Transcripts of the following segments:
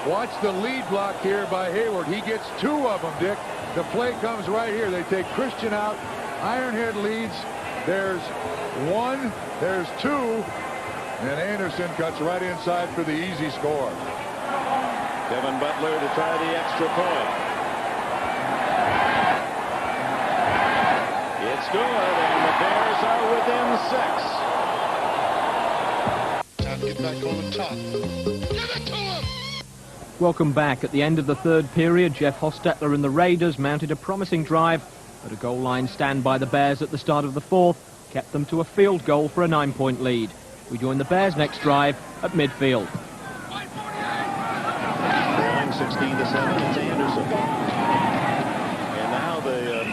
Watch the lead block here by Hayward. He gets 2 of them, Dick. The play comes right here. They take Christian out. Ironhead leads. There's 1. There's 2. And Anderson cuts right inside for the easy score. Kevin Butler to try the extra point. It's good, and the Bears are within 6. Time to get back on the top. Give it to him! Welcome back. At the end of the third period, Jeff Hostetler and the Raiders mounted a promising drive, but a goal line stand by the Bears at the start of the fourth kept them to a field goal for a 9-point lead. We join the Bears' next drive at midfield. 16-7, it's Anderson. And now the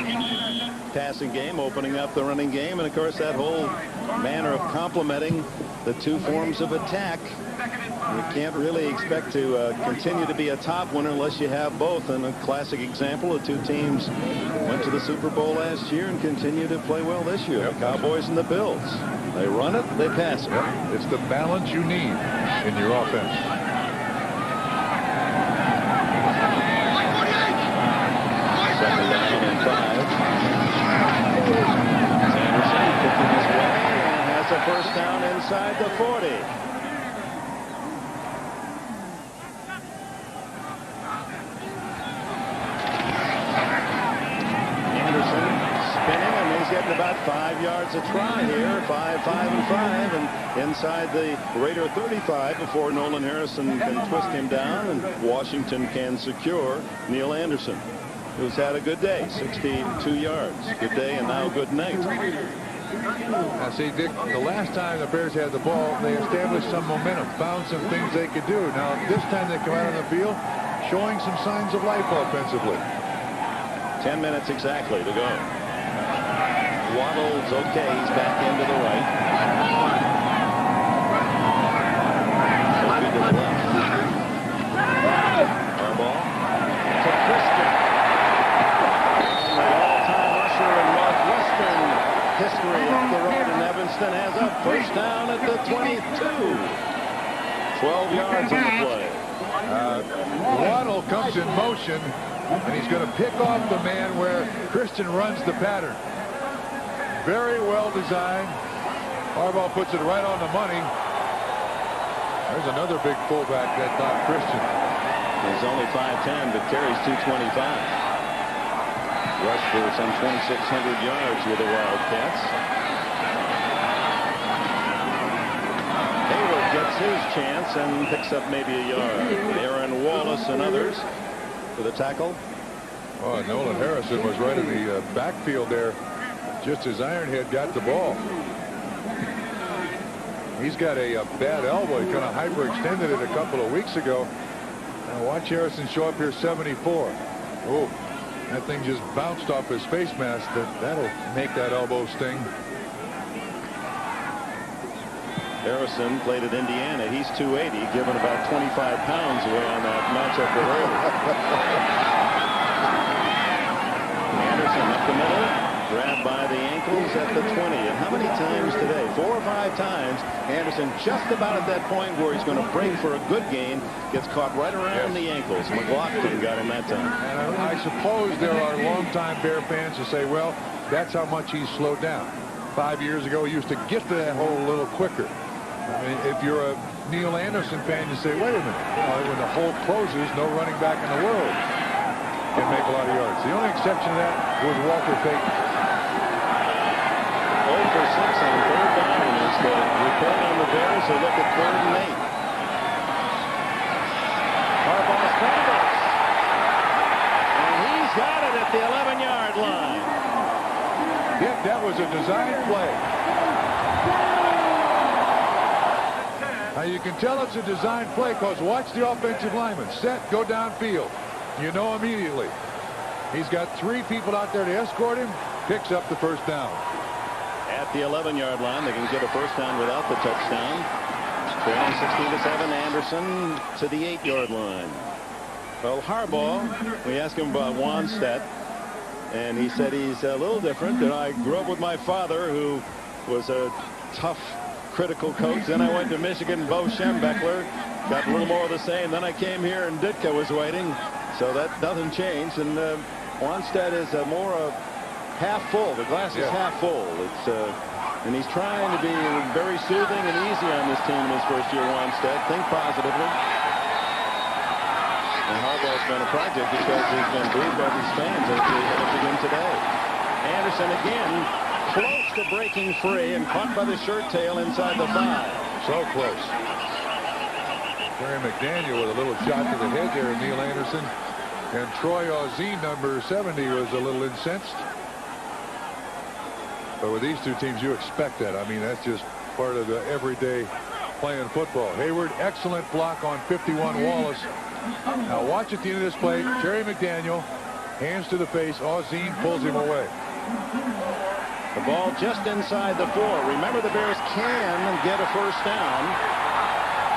passing game, opening up the running game, and of course that whole manner of complementing the 2 forms of attack. You can't really expect to continue to be a top winner unless you have both. And a classic example of 2 teams went to the Super Bowl last year and continue to play well this year. The Cowboys and the Bills. They run it, they pass it. It's the balance you need in your offense. Second down and 5. Anderson kicking his way and has a first down inside the 40. Anderson spinning, and he's getting about 5 yards a try here. 5, 5, and 5, and inside the Raider 35 before Nolan Harrison can twist him down, and Washington can secure Neil Anderson, who's had a good day. 62 yards. Good day and now good night. Now, see, Dick, the last time the Bears had the ball, they established some momentum, found some things they could do. Now, this time they come out on the field showing some signs of life offensively. 10 minutes exactly to go. Waddle's okay. He's back into the right. Maybe to the left. Harbaugh to Christian. The all-time rusher in Northwestern history up the road in Evanston has a first down at the 22. 12 yards on the play. Waddle comes in motion, and he's going to pick off the man where Christian runs the pattern. Very well designed. Harbaugh puts it right on the money. There's another big fullback, that Doc Christian. He's only 5'10", but carries 225. Rushed for some 2,600 yards with the Wildcats. Hayward gets his chance and picks up maybe a yard. Aaron Wallace and others for the tackle. Oh, Nolan Harrison was right in the backfield there just as Ironhead got the ball. He's got a bad elbow. He kind of hyperextended it a couple of weeks ago. Now watch Harrison show up here, 74. Oh, that thing just bounced off his face mask. That'll make that elbow sting. Harrison played at Indiana. He's 280, giving about 25 pounds away on that matchup with Anderson up the middle. Grabbed by the ankles at the 20. And how many times today? 4 or 5 times. Anderson just about at that point where he's going to break for a good gain. Gets caught right around the ankles. McLaughlin got him that time. And I suppose there are longtime Bear fans who say, well, that's how much he's slowed down. 5 years ago, he used to get to that hole a little quicker. I mean, if you're a Neil Anderson fan, you say, wait a minute. You know, when the hole closes, no running back in the world can make a lot of yards. The only exception to that was Walter Payton. 0 for 6 on third down is the report on the Bears. They look at 3rd and 8. Harbaugh's fumbles. And he's got it at the 11-yard line. Dick, that was a design play. Now you can tell it's a design play because watch the offensive lineman. Set, go downfield. You know immediately. He's got 3 people out there to escort him. Picks up the first down. At the 11-yard line, they can get a first down without the touchdown. Trailing 16-7, Anderson to the 8-yard line. Well, Harbaugh, we asked him about Wannstedt, and he said he's a little different. That I grew up with my father, who was a tough critical coach. Then I went to Michigan. Bo Schembechler got a little more of the same. Then I came here and Ditka was waiting. So that doesn't change. And Wannstedt is more half full. The glass is half full. And he's trying to be very soothing and easy on this team in his first year. Wannstedt, think positively. And Harbaugh's been a project because he's been booed by these fans as they head up again today. Anderson again close to breaking free and caught by the shirt tail inside the 5. So close. Terry McDaniel with a little shot to the head there of Neil Anderson. And Troy Auzine, number 70, was a little incensed. But with these two teams, you expect that. I mean, that's just part of the everyday playing football. Hayward, excellent block on 51 Wallace. Now watch at the end of this play. Terry McDaniel, hands to the face. Auzine pulls him away. The ball just inside the 4. Remember, the Bears can get a first down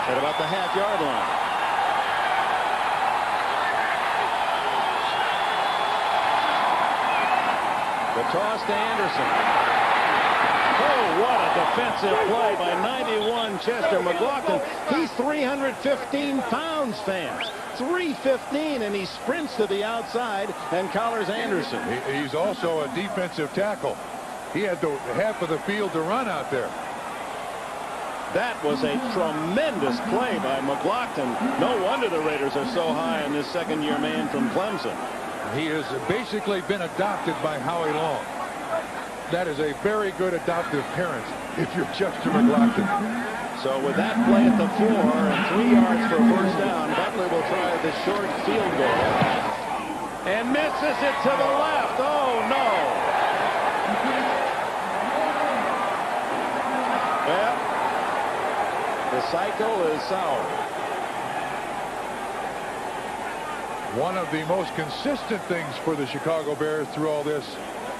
at about the half-yard line. The toss to Anderson. Oh, what a defensive play by 91 Chester McLaughlin. He's 315 pounds, fans. 315, and he sprints to the outside and collars Anderson. He's also a defensive tackle. He had the half of the field to run out there. That was a tremendous play by McLaughlin. No wonder the Raiders are so high on this second-year man from Clemson. He has basically been adopted by Howie Long. That is a very good adoptive parent if you're Chester McLaughlin. So with that play at the 4 and 3 yards for a first down, Butler will try the short field goal and misses it to the left. Oh no. Well, the cycle is sour. One of the most consistent things for the Chicago Bears through all this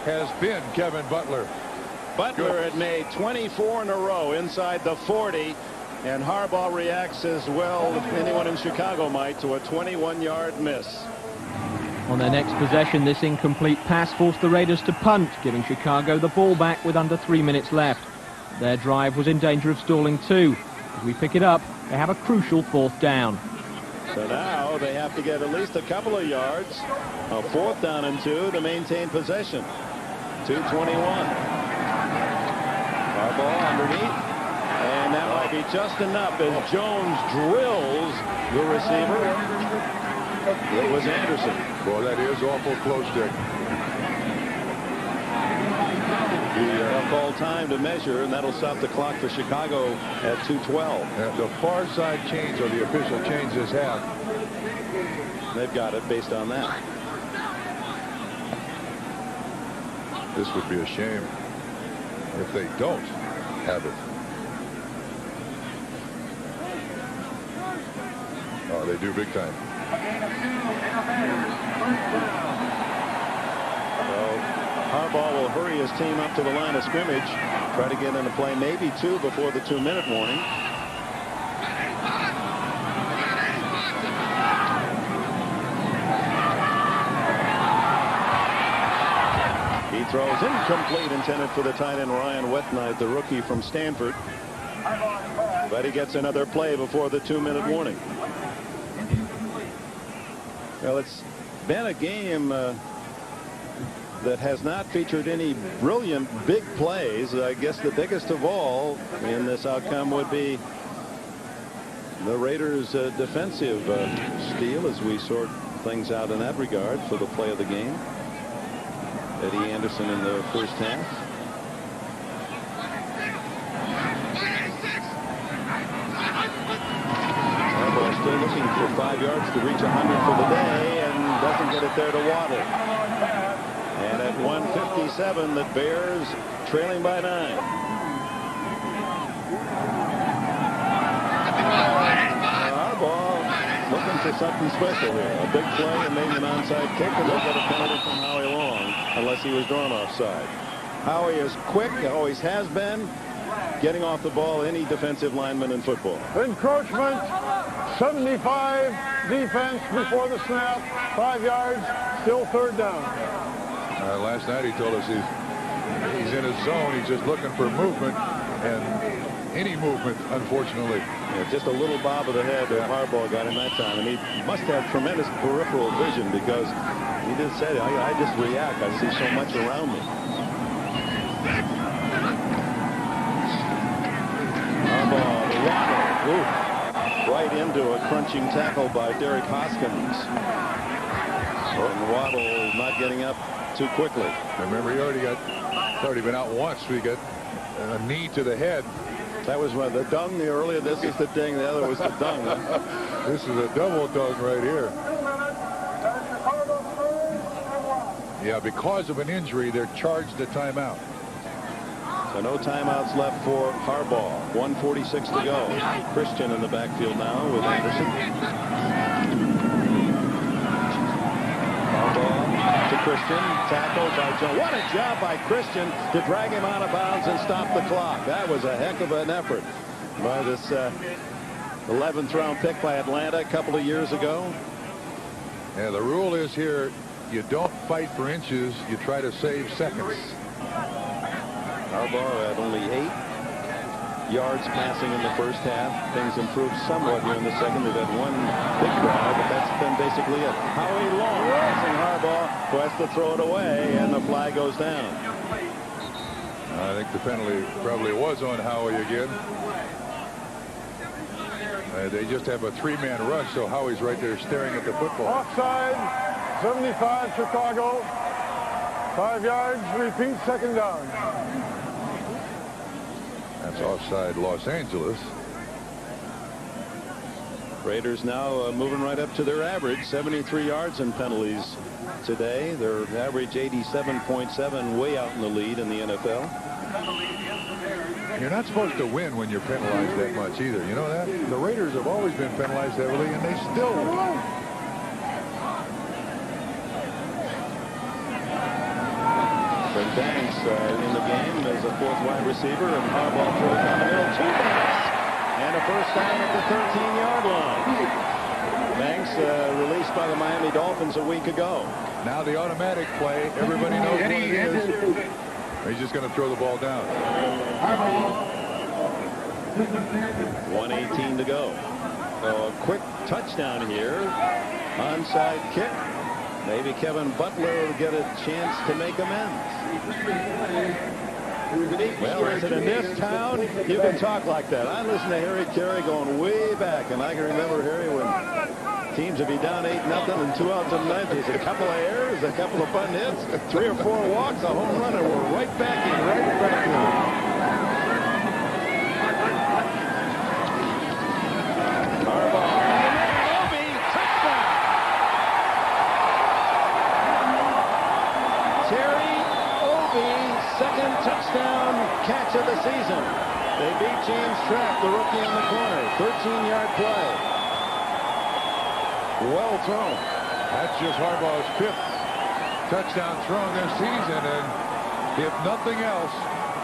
has been Kevin Butler. Butler had made 24 in a row inside the 40, and Harbaugh reacts as well as anyone in Chicago might to a 21-yard miss. On their next possession, this incomplete pass forced the Raiders to punt, giving Chicago the ball back with under 3 minutes left. Their drive was in danger of stalling too. As we pick it up, they have a crucial 4th down. So now they have to get at least a couple of yards, a 4th down and 2 to maintain possession. 2:21. Harbaugh underneath, and that might be just enough as Jones drills the receiver. It was Anderson. Boy, that is awful close, Dick. They'll call time to measure, and that'll stop the clock for Chicago at 2:12. The far side change, or the official change this half. They've got it based on that. This would be a shame if they don't have it. Oh, they do big time. Harbaugh will hurry his team up to the line of scrimmage, try to get into play maybe 2 before the 2-minute warning. He throws incomplete, intended for the tight end Ryan Wetnight, the rookie from Stanford. But he gets another play before the 2-minute warning. Well, it's been a game that has not featured any brilliant big plays. I guess the biggest of all in this outcome would be the Raiders' defensive steal as we sort things out in that regard for the play of the game. Eddie Anderson in the first half. Harbaugh still looking for 5 yards to reach 100 for the day and doesn't get it there to Waddle. And at 1:57, the Bears trailing by 9. Harbaugh looking for something special here. A big play and maybe an onside kick, and they'll get a penalty from Howie Long, unless he was drawn offside. Howie is quick, always has been, getting off the ball any defensive lineman in football. Encroachment, 75, defense before the snap, 5 yards, still 3rd down. Last night he told us he's in his zone. He's just looking for movement, and any movement, unfortunately. Yeah, just a little bob of the head that Harbaugh got him that time. And he must have tremendous peripheral vision, because he did say, I just react. I see so much around me. Harbaugh, the waddle. Ooh. Right into a crunching tackle by Derek Hoskins. And Waddle not getting up too quickly. Remember, he already been out once. We got a knee to the head. That was the dung earlier. This is the ding. The other was the dung. This is a double dung right here. Yeah, because of an injury, they're charged a timeout. So no timeouts left for Harbaugh. 1:46 to go. Christian in the backfield now with Anderson. Harbaugh to Christian. Tackled by Joe. What a job by Christian to drag him out of bounds and stop the clock. That was a heck of an effort by this 11th round pick by Atlanta a couple of years ago. Yeah, the rule is here, you don't fight for inches, you try to save seconds. Harbaugh at only 8 yards passing in the first half. Things improved somewhat here in the second. They've had one big drive, but that's been basically it. Howie Long passing Harbaugh, who has to throw it away, and the flag goes down. I think the penalty probably was on Howie again. They just have a 3-man rush, so Howie's right there staring at the football. Offside, 75 Chicago. 5 yards, repeat, second down. That's offside Los Angeles. Raiders now moving right up to their average. 73 yards in penalties today. Their average 87.7, way out in the lead in the NFL. You're not supposed to win when you're penalized that much either. You know that? The Raiders have always been penalized heavily, and they still win. Banks in the game as a 4th wide receiver, and Harbaugh throws down the middle to Banks, and a first down at the 13-yard line. Banks released by the Miami Dolphins a week ago. Now the automatic play, everybody knows what it is. He's just going to throw the ball down. 1:18 to go. So a quick touchdown here. Onside kick. Maybe Kevin Butler will get a chance to make amends. Well, is it in this town? You can talk like that. I listened to Harry Carey going way back, and I can remember Harry when teams would be down 8-0 and 2 outs and 9. There's a couple of errors, a couple of fun hits, 3 or 4 walks, a home run, and we're right back in. Touchdown catch of the season. They beat James Trapp, the rookie in the corner. 13-yard play. Well thrown. That's just Harbaugh's 5th touchdown thrown this season, and if nothing else,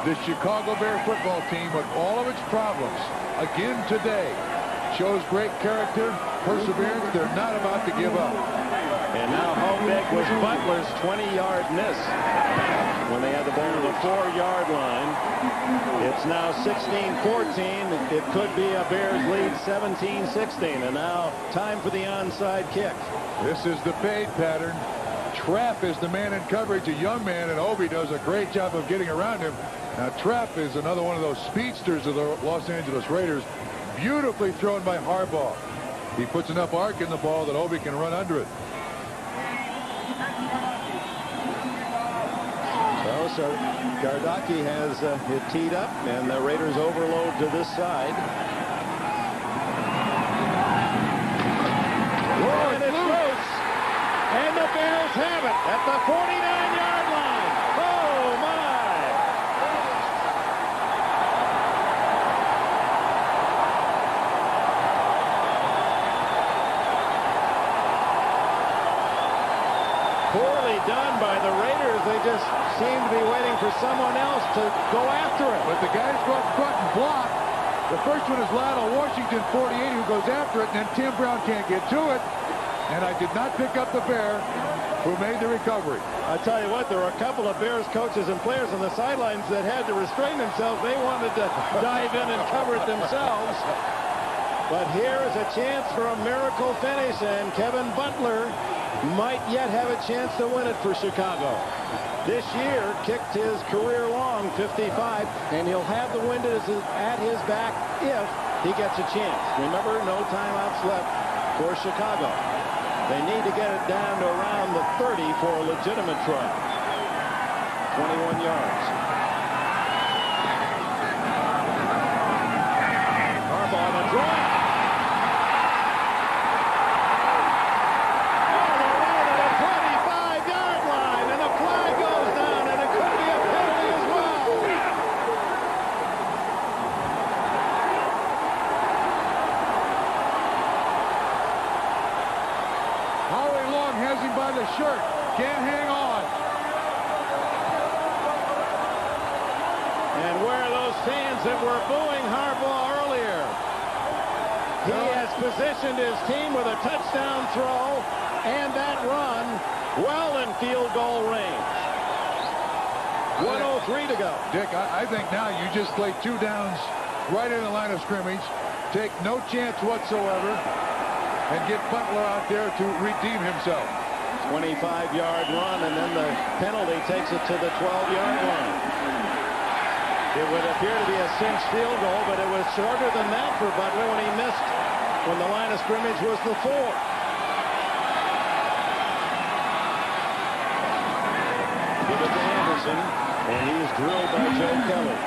the Chicago Bear football team, with all of its problems, again today, shows great character, perseverance. They're not about to give up. And now how big was Butler's 20-yard miss when they had the ball on the 4-yard line? It's now 16-14. It could be a Bears lead 17-16. And now time for the onside kick. This is the fade pattern. Trapp is the man in coverage, a young man, and Obi does a great job of getting around him. Now Trapp is another one of those speedsters of the Los Angeles Raiders. Beautifully thrown by Harbaugh. He puts enough arc in the ball that Obi can run under it. So Gardocki has it teed up, and the Raiders overload to this side. And it's loose. And the Bears have it at the 49-yard line. Oh, my. Poorly done by the Raiders. They just seem to be waiting for someone else to go after it. But the guys go up front and block. The first one is Lionel Washington, 48, who goes after it, and then Tim Brown can't get to it. And I did not pick up the Bear who made the recovery. I tell you what, there were a couple of Bears coaches and players on the sidelines that had to restrain themselves. They wanted to dive in and cover it themselves. But here is a chance for a miracle finish, and Kevin Butler might yet have a chance to win it for Chicago. This year kicked his career-long 55, and he'll have the wind at his back if he gets a chance. Remember, no timeouts left for Chicago. They need to get it down to around the 30 for a legitimate try. 21 yards. Harbaugh the draw. By the shirt, can't hang on. And where are those fans that were booing Harbaugh earlier? He has positioned his team with a touchdown throw and that run well in field goal range. 1:03 to go. Dick, I think now you just play 2 downs right in the line of scrimmage, take no chance whatsoever, and get Butler out there to redeem himself. 25-yard run, and then the penalty takes it to the 12-yard line. It would appear to be a cinched field goal, but it was shorter than that for Butler when he missed when the line of scrimmage was the 4. Give it to Anderson, and he's drilled by Joe Kelly.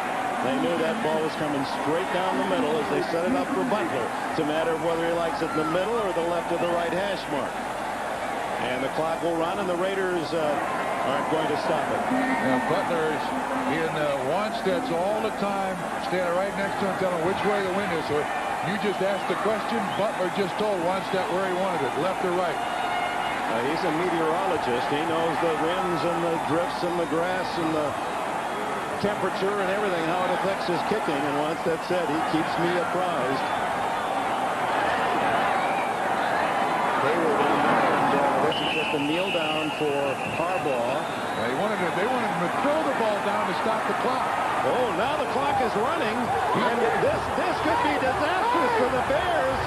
They knew that ball was coming straight down the middle as they set it up for Butler. It's a matter of whether he likes it in the middle or the left of the right hash mark. And the clock will run, and the Raiders aren't going to stop it. Now, Butler's in Wanstead's all the time, standing right next to him, telling which way the wind is. So you just asked the question. Butler just told Wanstead where he wanted it, left or right. He's a meteorologist. He knows the winds and the drifts and the grass and the temperature and everything, how it affects his kicking. And Wanstead said he keeps me apprised. They were down there, and this is just a kneel down for Harbaugh. They wanted him to throw the ball down to stop the clock. Oh, now the clock is running, and this could be disastrous for the Bears.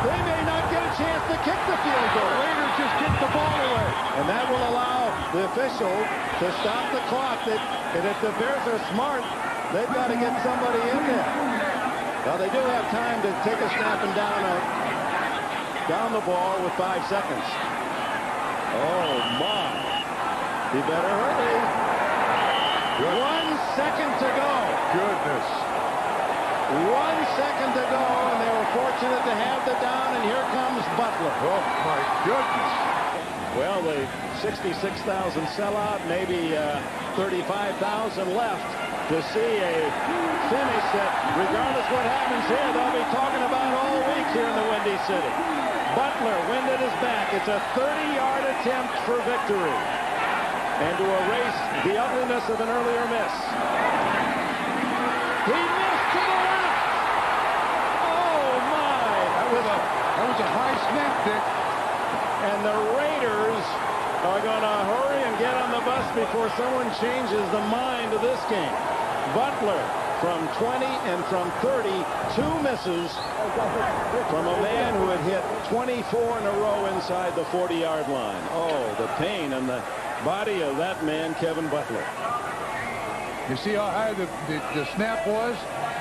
They may not get a chance to kick the field goal. The Raiders just kicked the ball away. And that will allow the official to stop the clock. And if the Bears are smart, they've got to get somebody in there. Well, they do have time to take a snap and down the ball with 5 seconds. Oh, my. He better hurry. 1 second to go. Goodness. 1 second to go, and they were fortunate to have the down, and here comes Butler. Oh, my goodness. Well, the 66,000 sellout, maybe 35,000 left to see a finish that, regardless what happens here, they'll be talking about all week here in the Windy City. Butler, wind at his back. It's a 30-yard attempt for victory, and to erase the ugliness of an earlier miss. He missed to the left. Oh, my. That was a high snap, Dick. And the Raiders are going to hurry and get on the bus before someone changes the mind of this game. Butler from 20 and from 30, 2 misses from a man who had hit 24 in a row inside the 40-yard line. Oh, the pain in the body of that man, Kevin Butler. You see how high the snap was?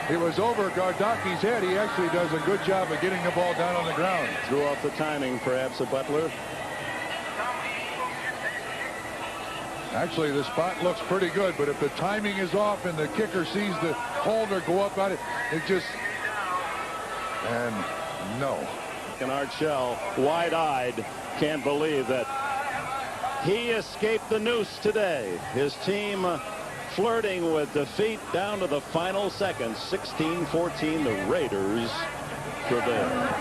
It was over Gardaki's head. He actually does a good job of getting the ball down on the ground. Threw off the timing, perhaps, of Butler. Actually, the spot looks pretty good, but if the timing is off and the kicker sees the holder go up on it, it just... And no. And Art Shell, wide-eyed, can't believe that he escaped the noose today. His team flirting with defeat down to the final seconds. 16-14, the Raiders prevail.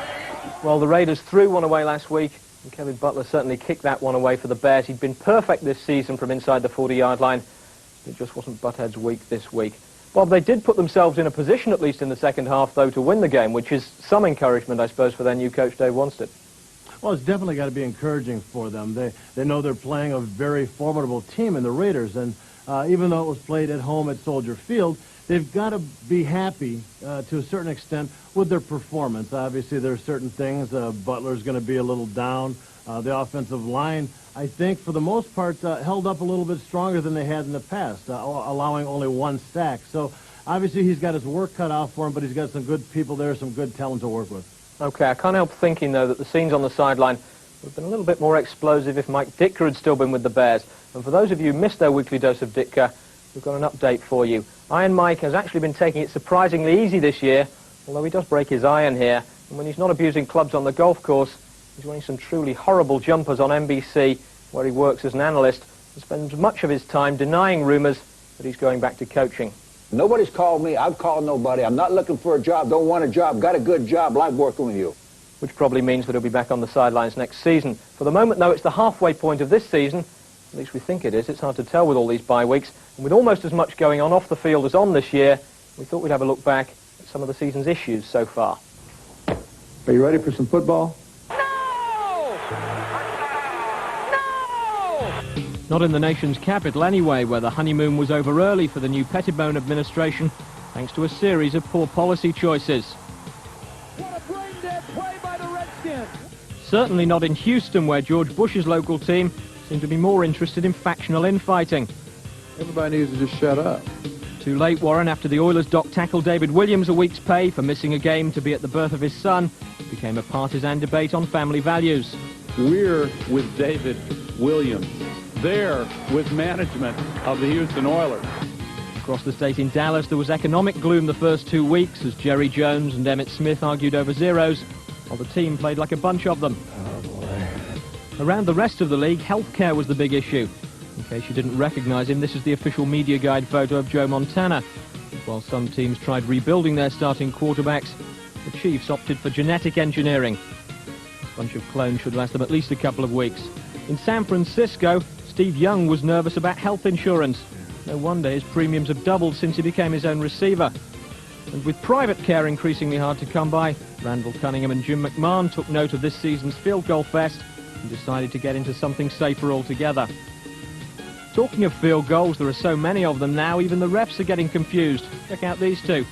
Well, the Raiders threw one away last week, and Kevin Butler certainly kicked that one away for the Bears. He'd been perfect this season from inside the 40-yard line. It just wasn't Butthead's week this week. Bob, they did put themselves in a position, at least in the second half, though, to win the game, which is some encouragement, I suppose, for their new coach, Dave Wanstead. Well, it's definitely got to be encouraging for them. They know they're playing a very formidable team in the Raiders, and even though it was played at home at Soldier Field, they've got to be happy to a certain extent with their performance. Obviously, there are certain things. Butler's going to be a little down. The offensive line, I think, for the most part, held up a little bit stronger than they had in the past, allowing only 1 sack. So, obviously, he's got his work cut out for him, but he's got some good people there, some good talent to work with. Okay, I can't help thinking, though, that the scenes on the sideline would have been a little bit more explosive if Mike Ditka had still been with the Bears. And for those of you who missed their weekly dose of Ditka, we've got an update for you. Iron Mike has actually been taking it surprisingly easy this year, although he does break his iron here. And when he's not abusing clubs on the golf course, he's winning some truly horrible jumpers on NBC, where he works as an analyst, and spends much of his time denying rumours that he's going back to coaching. Nobody's called me. I've called nobody. I'm not looking for a job. Don't want a job. Got a good job. Like working with you. Which probably means that he'll be back on the sidelines next season. For the moment, though, it's the halfway point of this season. At least we think it is. It's hard to tell with all these bye weeks. And with almost as much going on off the field as on this year, we thought we'd have a look back at some of the season's issues so far. Are you ready for some football? Not in the nation's capital anyway, where the honeymoon was over early for the new Pettibone administration, thanks to a series of poor policy choices. What a brain-dead play by the Redskins! Certainly not in Houston, where George Bush's local team seemed to be more interested in factional infighting. Everybody needs to just shut up. Too late, Warren, after the Oilers docked tackle David Williams a week's pay for missing a game to be at the birth of his son, it became a partisan debate on family values. We're with David Williams. They're with management of the Houston Oilers. Across the state in Dallas, there was economic gloom the first 2 weeks as Jerry Jones and Emmitt Smith argued over zeros, while the team played like a bunch of them. Oh, boy. Around the rest of the league, healthcare was the big issue. In case you didn't recognize him, this is the official media guide photo of Joe Montana. While some teams tried rebuilding their starting quarterbacks, the Chiefs opted for genetic engineering. This bunch of clones should last them at least a couple of weeks. In San Francisco, Steve Young was nervous about health insurance. No wonder his premiums have doubled since he became his own receiver. And with private care increasingly hard to come by, Randall Cunningham and Jim McMahon took note of this season's field goal fest and decided to get into something safer altogether. Talking of field goals, there are so many of them now, even the refs are getting confused. Check out these two.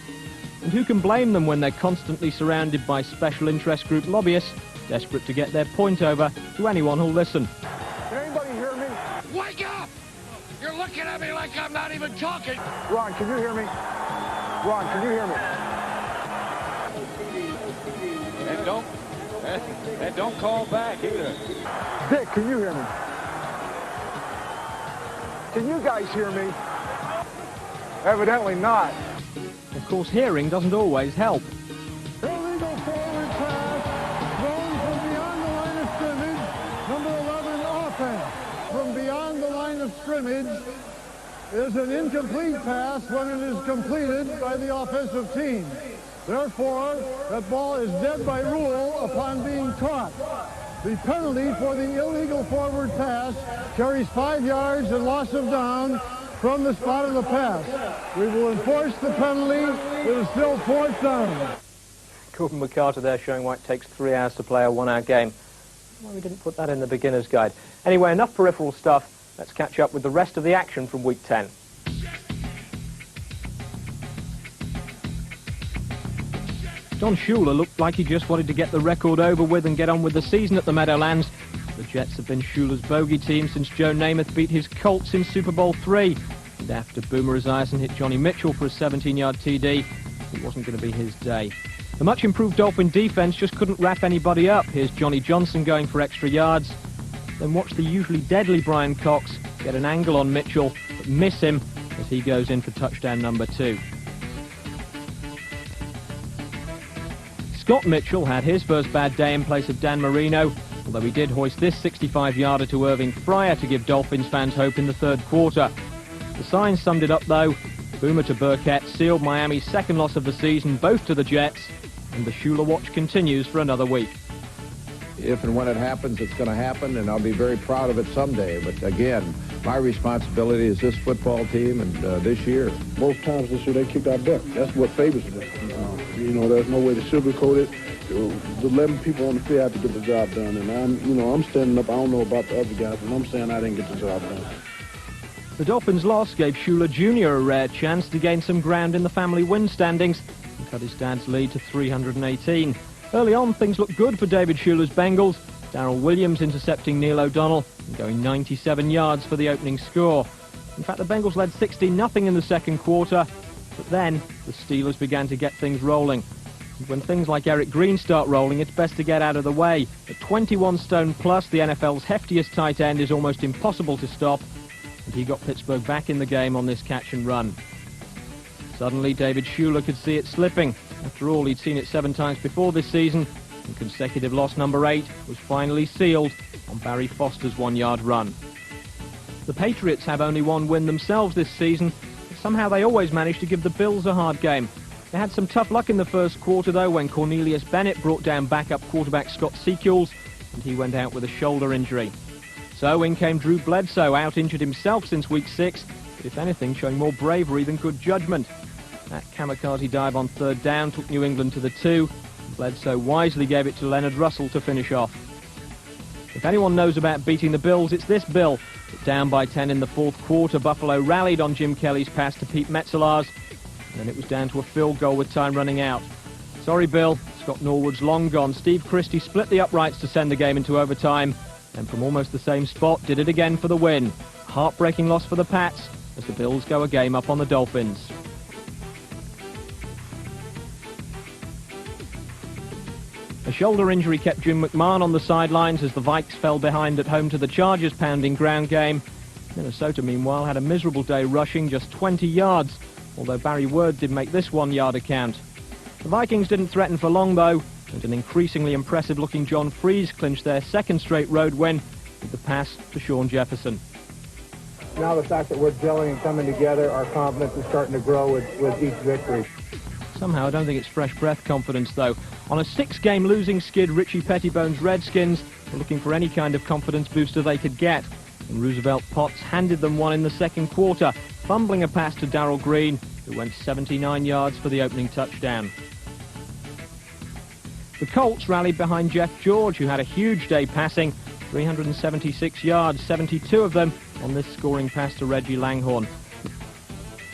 And who can blame them when they're constantly surrounded by special interest group lobbyists, desperate to get their point over to anyone who'll listen. Can anybody hear me? Wake up! You're looking at me like I'm not even talking. Ron, can you hear me? Ron, can you hear me? And don't call back either. Dick, can you hear me? Can you guys hear me? Evidently not. Of course, hearing doesn't always help. Illegal forward pass, thrown from beyond the line of scrimmage, number 11 offense. From beyond the line of scrimmage is an incomplete pass when it is completed by the offensive team. Therefore, that ball is dead by rule upon being caught. The penalty for the illegal forward pass carries 5 yards and loss of down from the spot of the pass. We will enforce the penalty. It is still 4th down. Gordon McCarter there showing why it takes 3 hours to play a 1-hour game. Well, we didn't put that in the beginner's guide. Anyway, enough peripheral stuff. Let's catch up with the rest of the action from Week 10. Don Shula looked like he just wanted to get the record over with and get on with the season at the Meadowlands. The Jets have been Shula's bogey team since Joe Namath beat his Colts in Super Bowl III. And after Boomer Esiason hit Johnny Mitchell for a 17-yard TD, it wasn't going to be his day. The much improved Dolphin defense just couldn't wrap anybody up. Here's Johnny Johnson going for extra yards. Then watch the usually deadly Brian Cox get an angle on Mitchell, but miss him as he goes in for touchdown number 2. Scott Mitchell had his first bad day in place of Dan Marino, although he did hoist this 65-yarder to Irving Fryer to give Dolphins fans hope in the 3rd quarter. The signs summed it up though. Boomer to Burkett sealed Miami's 2nd loss of the season, both to the Jets, and the Shula watch continues for another week. If and when it happens, it's going to happen, and I'll be very proud of it someday. But again, my responsibility is this football team and this year. Both times this year they kicked our butt. That's what favors us. You know, there's no way to sugarcoat it. The 11 people on the field have to get the job done, and I'm standing up. I don't know about the other guys, but I'm saying I didn't get the job done. The Dolphins' loss gave Schuler Jr. a rare chance to gain some ground in the family win standings and cut his dad's lead to 318. Early on, things looked good for David Schuler's Bengals. Darrell Williams intercepting Neil O'Donnell and going 97 yards for the opening score. In fact, the Bengals led 16-0 in the second quarter, but then the Steelers began to get things rolling. And when things like Eric Green start rolling, it's best to get out of the way. At 21 stone plus, the NFL's heftiest tight end is almost impossible to stop, and he got Pittsburgh back in the game on this catch and run. Suddenly, David Schuler could see it slipping. After all, he'd seen it 7 times before this season, and consecutive loss number 8 was finally sealed on Barry Foster's 1-yard run. The Patriots have only one win themselves this season, but somehow they always manage to give the Bills a hard game. They had some tough luck in the first quarter, though, when Cornelius Bennett brought down backup quarterback Scott Sequels, and he went out with a shoulder injury. So in came Drew Bledsoe, out-injured himself since week 6, but if anything showing more bravery than good judgment. That kamikaze dive on 3rd down took New England to the 2. Bledsoe wisely gave it to Leonard Russell to finish off. If anyone knows about beating the Bills, it's this Bill. But down by 10 in the 4th quarter, Buffalo rallied on Jim Kelly's pass to Pete Metzelaars, and then it was down to a field goal with time running out. Sorry, Bill. Scott Norwood's long gone. Steve Christie split the uprights to send the game into overtime, and from almost the same spot, did it again for the win. Heartbreaking loss for the Pats, as the Bills go a game up on the Dolphins. A shoulder injury kept Jim McMahon on the sidelines as the Vikes fell behind at home to the Chargers' pounding ground game. Minnesota, meanwhile, had a miserable day rushing, just 20 yards, although Barry Word did make this 1-yarder count. The Vikings didn't threaten for long, though, and an increasingly impressive-looking John Freese clinched their 2nd straight road win with the pass to Sean Jefferson. Now the fact that we're gelling and coming together, our confidence is starting to grow with each victory. Somehow, I don't think it's fresh breath confidence, though. On a 6-game losing skid, Richie Pettibone's Redskins were looking for any kind of confidence booster they could get. And Roosevelt Potts handed them one in the second quarter, fumbling a pass to Darrell Green, who went 79 yards for the opening touchdown. The Colts rallied behind Jeff George, who had a huge day passing, 376 yards, 72 of them on this scoring pass to Reggie Langhorne.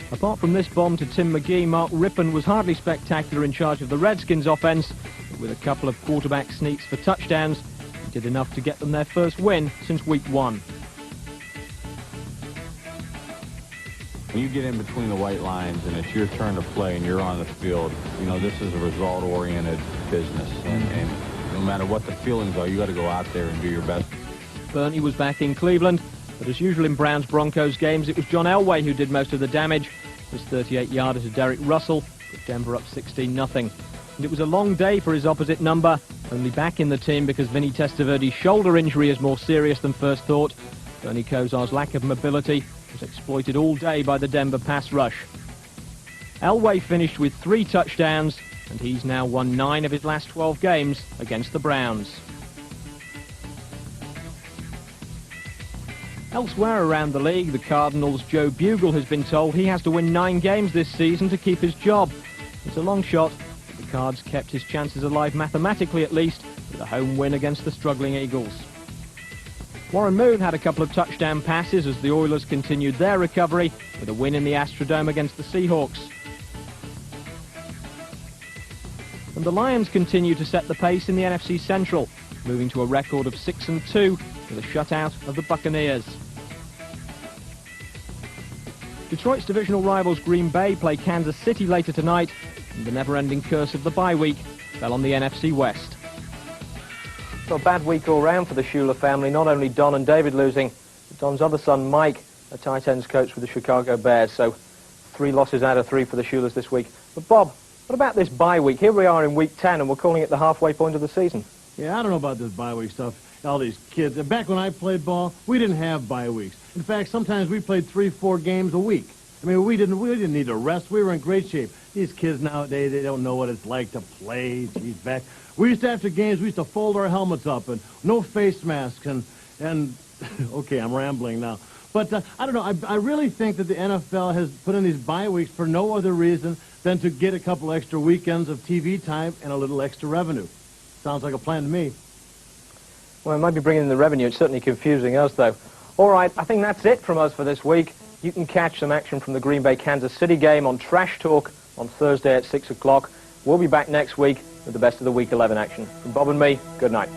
Apart from this bomb to Tim McGee, Mark Rippon was hardly spectacular in charge of the Redskins offense, but with a couple of quarterback sneaks for touchdowns, he did enough to get them their first win since week 1. When you get in between the white lines and it's your turn to play and you're on the field, you know, this is a result-oriented business, and no matter what the feelings are, you got to go out there and do your best. Bernie was back in Cleveland, but as usual in Browns-Broncos games, it was John Elway who did most of the damage. His 38-yarder to Derek Russell put Denver up 16-0. And it was a long day for his opposite number, only back in the team because Vinny Testaverde's shoulder injury is more serious than first thought. Bernie Kosar's lack of mobility was exploited all day by the Denver pass rush. Elway finished with 3 touchdowns, and he's now won 9 of his last 12 games against the Browns. Elsewhere around the league, the Cardinals' Joe Bugle has been told he has to win 9 games this season to keep his job. It's a long shot, but the Cards kept his chances alive mathematically at least with a home win against the struggling Eagles. Warren Moon had a couple of touchdown passes as the Oilers continued their recovery with a win in the Astrodome against the Seahawks. And the Lions continue to set the pace in the NFC Central, moving to a record of 6-2 with a shutout of the Buccaneers. Detroit's divisional rivals Green Bay play Kansas City later tonight, and the never-ending curse of the bye week fell on the NFC West. So a bad week all round for the Schuler family, not only Don and David losing, but Don's other son Mike, a tight ends coach with the Chicago Bears, so 3 losses out of 3 for the Schulers this week. But Bob, what about this bye week? Here we are in week 10 and we're calling it the halfway point of the season. Yeah, I don't know about this bye week stuff. All these kids. Back when I played ball, we didn't have bye weeks. In fact, sometimes we played 3-4 games a week. I mean, we didn't need a rest. We were in great shape. These kids nowadays, they don't know what it's like to play. Geez, back. We used to, after games, we used to fold our helmets up and no face masks and okay, I'm rambling now. But I don't know. I really think that the NFL has put in these bye weeks for no other reason than to get a couple extra weekends of TV time and a little extra revenue. Sounds like a plan to me. Well, it might be bringing in the revenue. It's certainly confusing us, though. All right, I think that's it from us for this week. You can catch some action from the Green Bay-Kansas City game on Trash Talk on Thursday at 6 o'clock. We'll be back next week with the best of the Week 11 action. From Bob and me, good night.